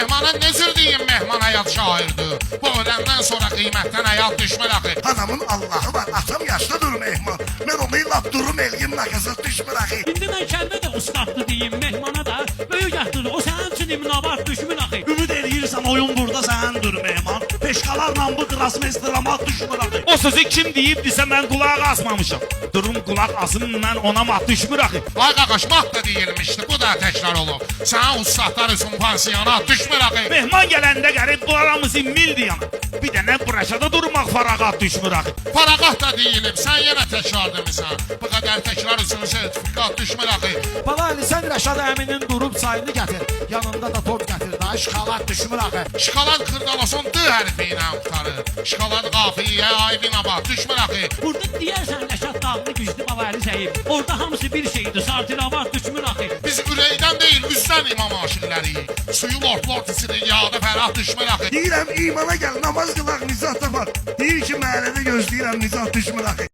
Mehmana necür deyim, mehman həyat şairdir. Bu öləndən sonra qiymətdən həyat düşmür axı. Anamın Allahı var, atam yaşlıdır mehman. Ben onu lap durum elgin nakazı düşmür axı. İndi mən kəndə də ustadlı deyim, mehmana da böyük yaxdıdır. O sənin üçün imnabat düşmür axı. Ümid eləyirsən oyun burada səndir mehman. Peşkalarla bu Grasmeister'amat düşmür axı. O sözü kim deyibdisə mən qulaq asmamışam. Durum qulaq asım, mən ona mat düşmür axı. Ay qaqaş, mat da deyilmişdi, bu da təkrar olub. Sənə ustadlar üçün pansiyona düşmür axı. Mehman gələndə qərib bu aramızı mildir yana. Bir dənə buraşada durmaq farağat düşmür axı. Paraqat da deyilib, sən yenə təkrar demisən. Bu qədər təkrar üçün sertifikat düşmür axı. Bala Ali, sən Rəşad əminin durub çayını gətir. Yanında da top gətir, daha şokolad düşmür axı. Şokolad kırdalason D hərfi ilə qutarır. Şokolad qafiyə aydın abat düşmür axı. Burada deyərsən Rəşad dağlı güclü Bavari Zəyib. Orada hamısı bir şeydir, sartiravat düşmür axı. Biz ürəkdən deyil, üzdən imam aşıqlarıyıq. Suyu lord içirik, yağda fərah düşmür axı. Deyirəm imana gel namaz qılaq nizah tapar. Deyir ki məhəllədə gözləyirəm nizah düşmür axı.